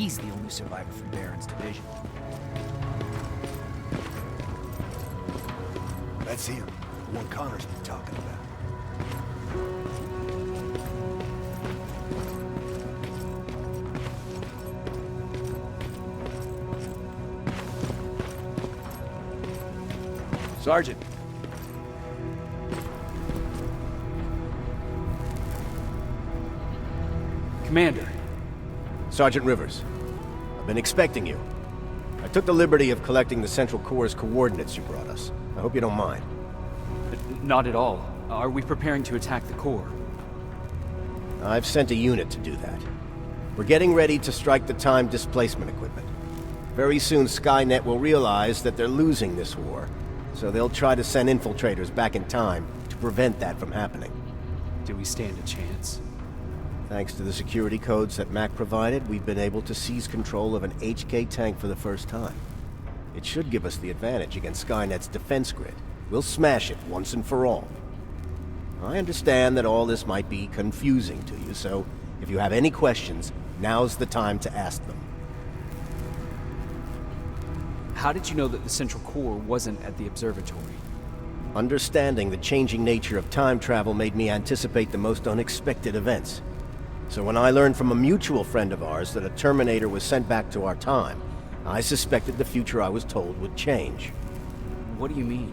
he's the only survivor from Baron's division. That's him. The one Connor's been talking about. Sergeant. Commander. Sergeant Rivers, I've been expecting you. I took the liberty of collecting the Central Corps' coordinates you brought us. I hope you don't mind. Not at all. Are we preparing to attack the Corps? I've sent a unit to do that. We're getting ready to strike the time displacement equipment. Very soon Skynet will realize that they're losing this war, so they'll try to send infiltrators back in time to prevent that from happening. Do we stand a chance? Thanks to the security codes that Mac provided, we've been able to seize control of an HK tank for the first time. It should give us the advantage against Skynet's defense grid. We'll smash it once and for all. I understand that all this might be confusing to you, so if you have any questions, now's the time to ask them. How did you know that the Central Corps wasn't at the observatory? Understanding the changing nature of time travel made me anticipate the most unexpected events. So when I learned from a mutual friend of ours that a Terminator was sent back to our time, I suspected the future I was told would change. What do you mean?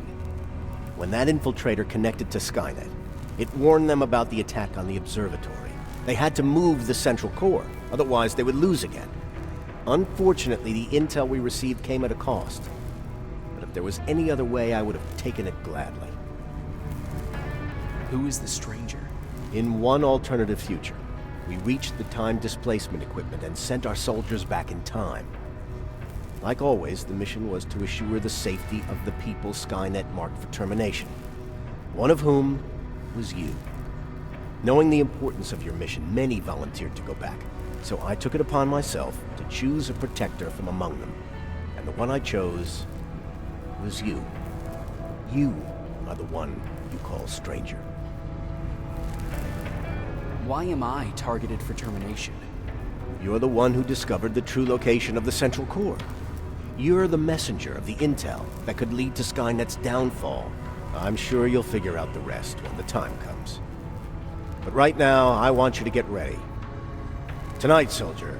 When that infiltrator connected to Skynet, it warned them about the attack on the observatory. They had to move the Central Core, otherwise they would lose again. Unfortunately, the intel we received came at a cost. But if there was any other way, I would have taken it gladly. Who is the stranger? In one alternative future, we reached the time displacement equipment and sent our soldiers back in time. Like always, the mission was to assure the safety of the people Skynet marked for termination. One of whom was you. Knowing the importance of your mission, many volunteered to go back. So I took it upon myself to choose a protector from among them. And the one I chose was you. You are the one you call stranger. Why am I targeted for termination? You're the one who discovered the true location of the Central Core. You're the messenger of the intel that could lead to Skynet's downfall. I'm sure you'll figure out the rest when the time comes. But right now, I want you to get ready. Tonight, soldier,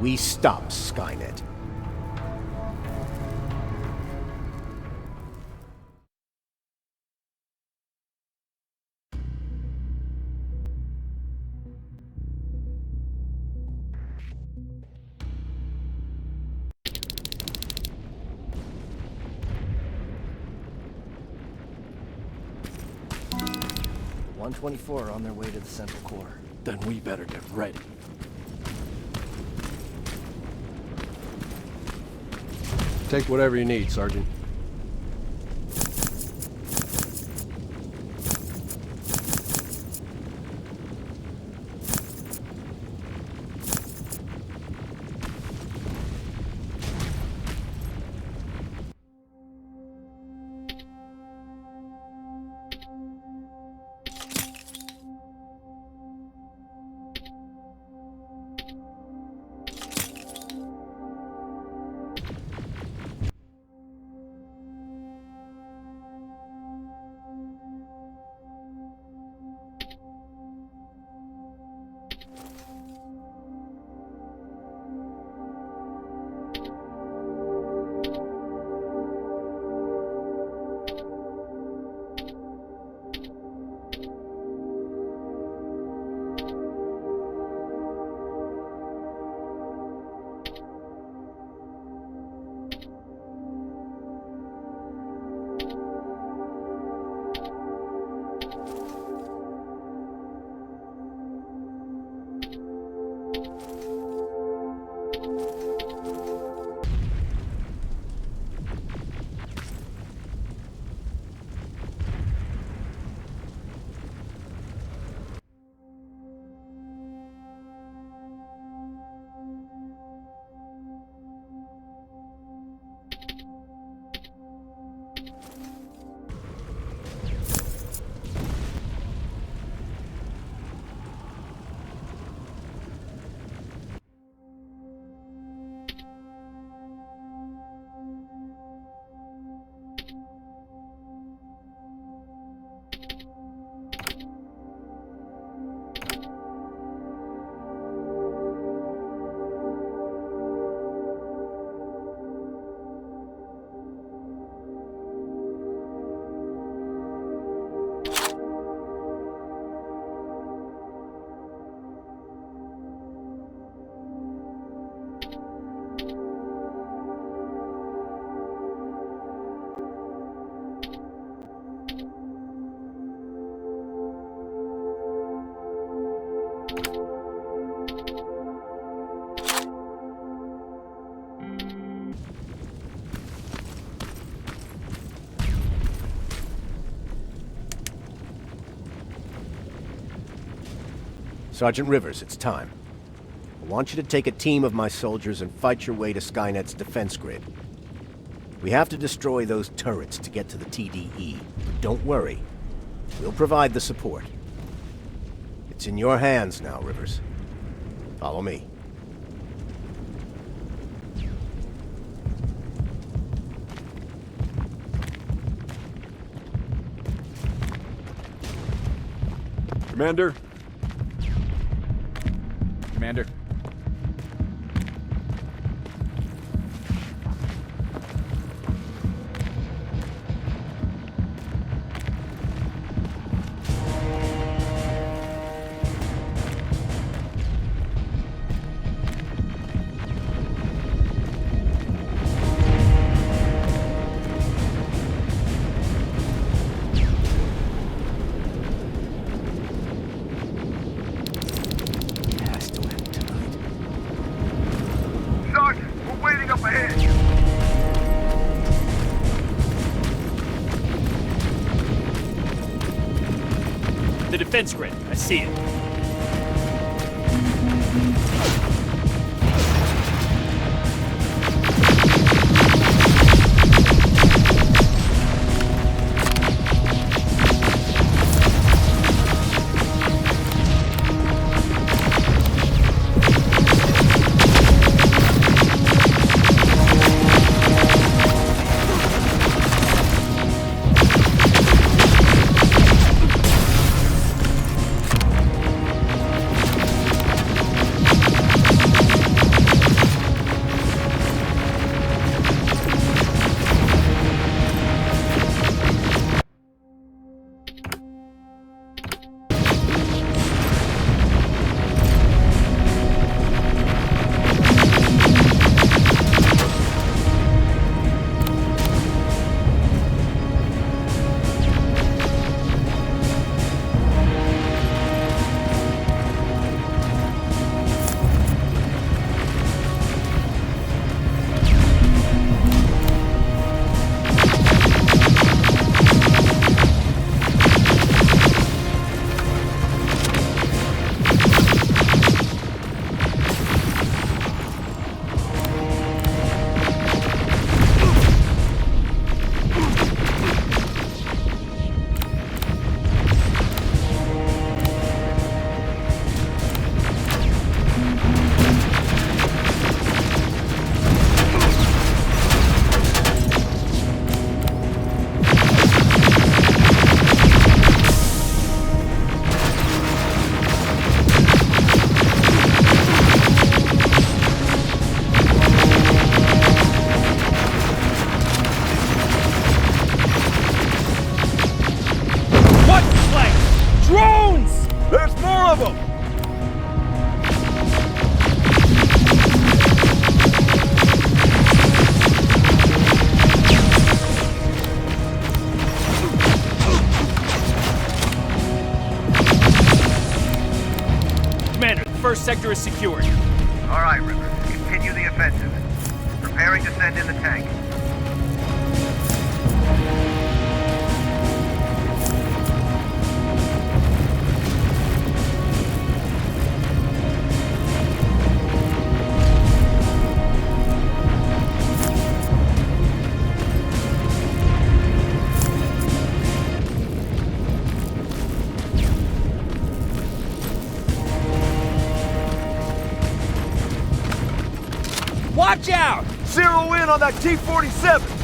we stop Skynet. .124 on their way to the Central Core. Then we better get ready. Take whatever you need, Sergeant. Sergeant Rivers, it's time. I want you to take a team of my soldiers and fight your way to Skynet's defense grid. We have to destroy those turrets to get to the TDE, but don't worry. We'll provide the support. It's in your hands now, Rivers. Follow me. Commander? Commander. Has to end tonight. Sergeant, we're waiting up ahead. The defense grid. I see it. There's more of them! Commander, the first sector is secured. All right, Rivers. Continue the offensive. Preparing to send in the tank. Watch out! Zero in on that T-47!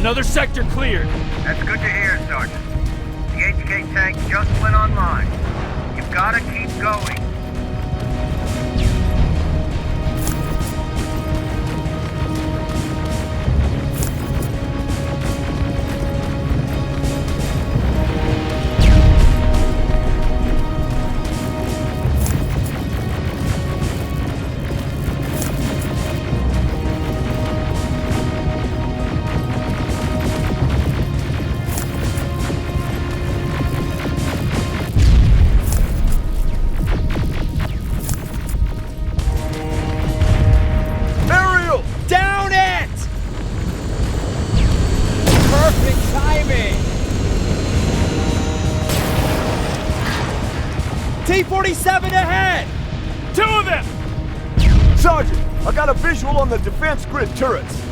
Another sector cleared. That's good to hear, Sergeant. The HK tank just went online. You've gotta keep going. Aerial! Down it! Perfect timing! T-47 ahead! Two of them! Sergeant, I got a visual on the defense grid turrets.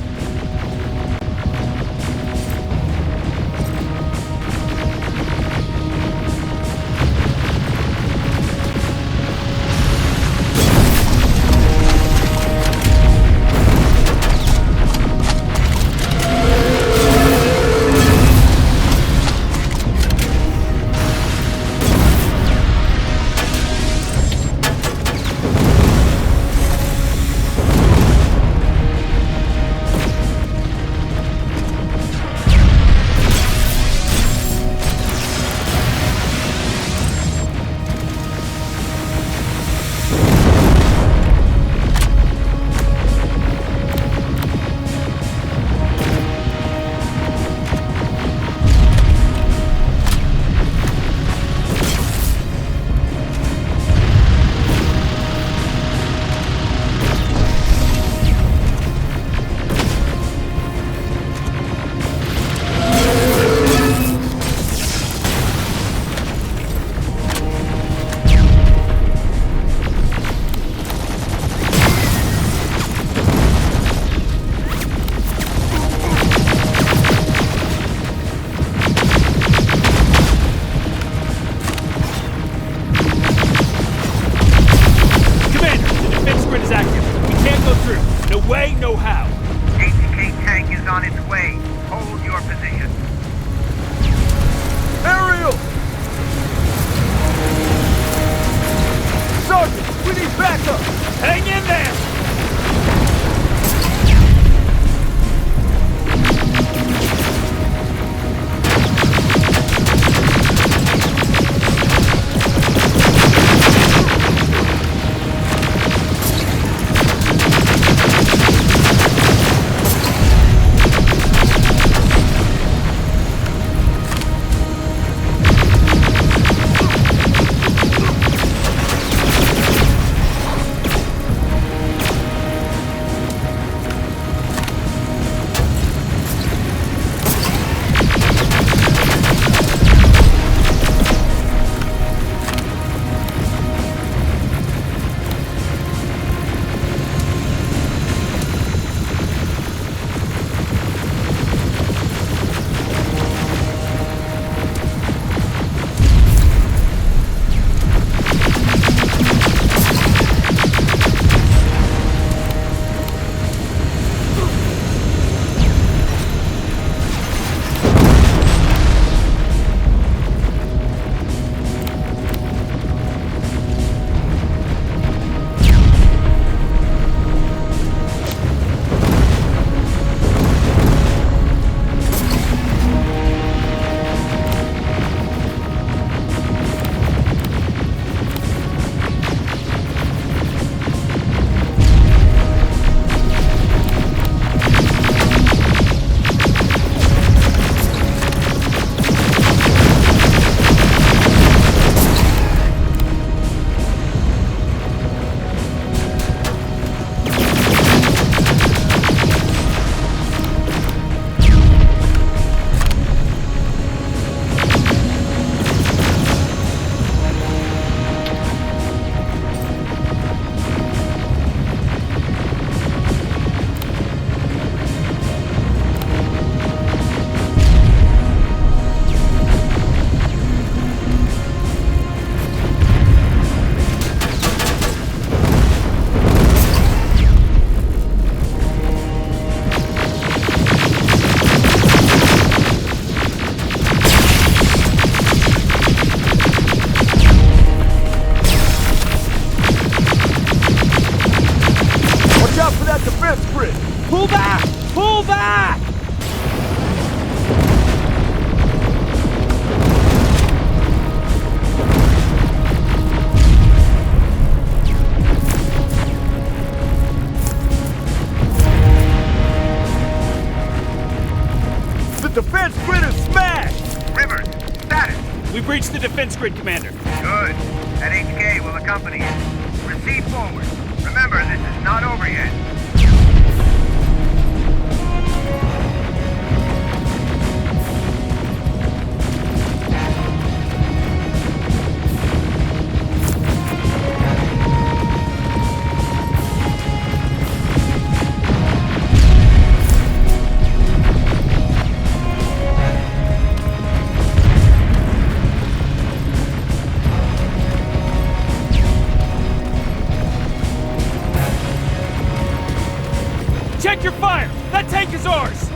Pull back! Pull back! The defense grid is smashed! Rivers, status. We breached the defense grid, Commander. Good. That HK will accompany you. Proceed forward. Remember, this is not over yet. Check your fire! That tank is ours!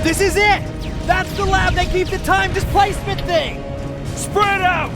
This is it! That's the lab they keep the time displacement thing! Spread out!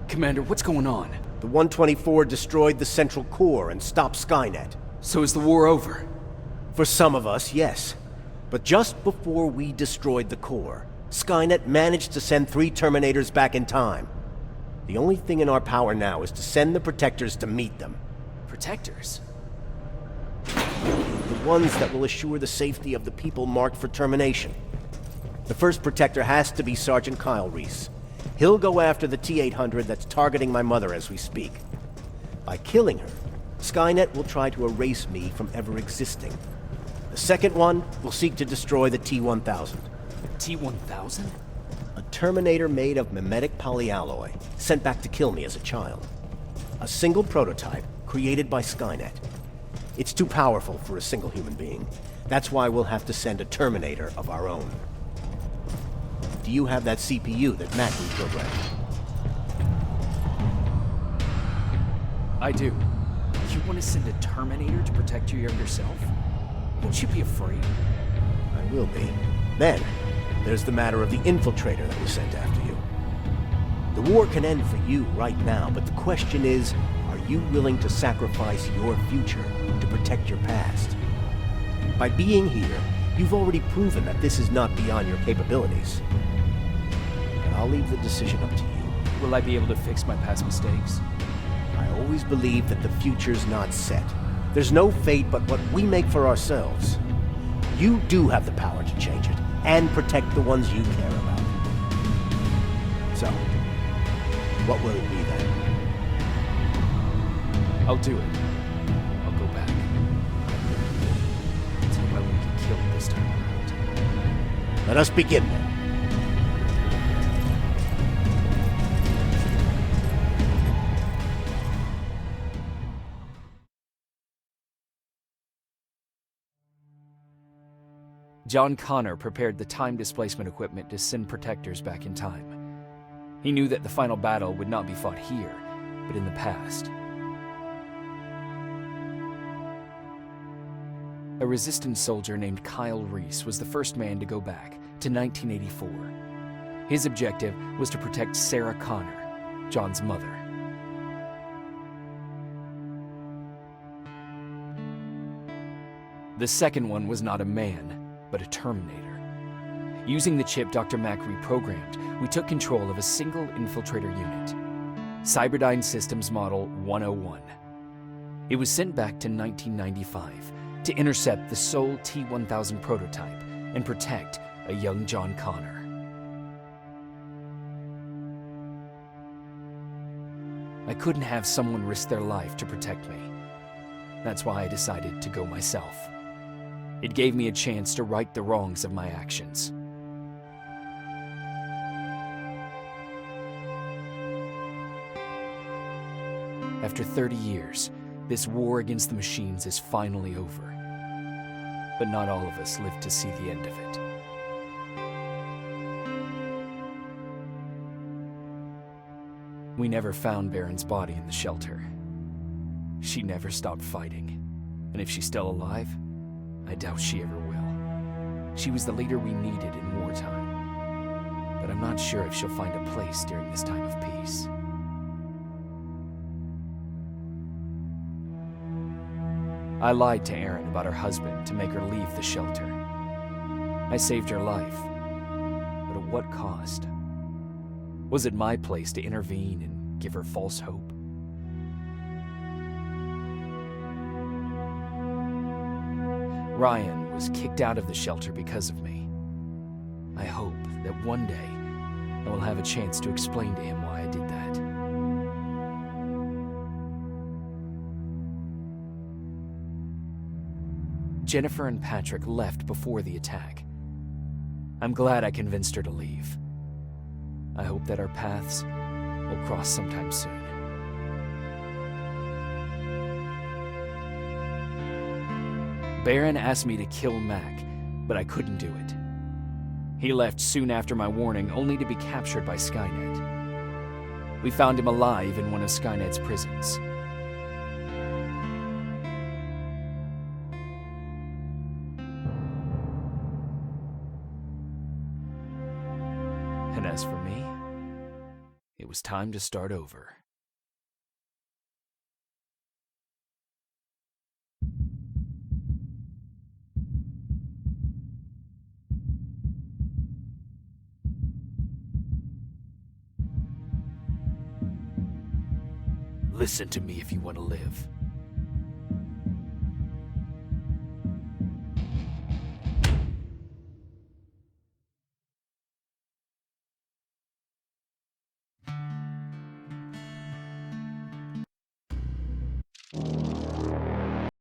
Commander, what's going on? The 124 destroyed the central core and stopped Skynet. So is the war over? For some of us, yes. But just before we destroyed the core, Skynet managed to send 3 Terminators back in time. The only thing in our power now is to send the Protectors to meet them. Protectors? The ones that will assure the safety of the people marked for termination. The first Protector has to be Sergeant Kyle Reese. He'll go after the T-800 that's targeting my mother as we speak. By killing her, Skynet will try to erase me from ever existing. The second one will seek to destroy the T-1000. T-1000? A Terminator made of mimetic polyalloy, sent back to kill me as a child. A single prototype created by Skynet. It's too powerful for a single human being. That's why we'll have to send a Terminator of our own. Do you have that CPU that Mac reprogrammed? I do. You want to send a Terminator to protect your younger self? Won't you be afraid? I will be. Then, there's the matter of the infiltrator that was sent after you. The war can end for you right now, but the question is, are you willing to sacrifice your future to protect your past? By being here, you've already proven that this is not beyond your capabilities. But I'll leave the decision up to you. Will I be able to fix my past mistakes? I always believe that the future's not set. There's no fate but what we make for ourselves. You do have the power to change it, and protect the ones you care about. So, what will it be then? I'll do it. I'll go back. See if I won't get killed this time around. Let us begin then. John Connor prepared the time displacement equipment to send Protectors back in time. He knew that the final battle would not be fought here, but in the past. A resistance soldier named Kyle Reese was the first man to go back to 1984. His objective was to protect Sarah Connor, John's mother. The second one was not a man, but a Terminator. Using the chip Dr. Mack reprogrammed, we took control of a single infiltrator unit, Cyberdyne Systems Model 101. It was sent back to 1995 to intercept the sole T-1000 prototype and protect a young John Connor. I couldn't have someone risk their life to protect me. That's why I decided to go myself. It gave me a chance to right the wrongs of my actions. After 30 years, this war against the machines is finally over. But not all of us lived to see the end of it. We never found Baron's body in the shelter. She never stopped fighting, and if she's still alive, I doubt she ever will. She was the leader we needed in wartime, but I'm not sure if she'll find a place during this time of peace. I lied to Erin about her husband to make her leave the shelter. I saved her life, but at what cost? Was it my place to intervene and give her false hope? Ryan was kicked out of the shelter because of me. I hope that one day I will have a chance to explain to him why I did that. Jennifer and Patrick left before the attack. I'm glad I convinced her to leave. I hope that our paths will cross sometime soon. Baron asked me to kill Mac, but I couldn't do it. He left soon after my warning, only to be captured by Skynet. We found him alive in one of Skynet's prisons. And as for me, it was time to start over. Listen to me if you want to live.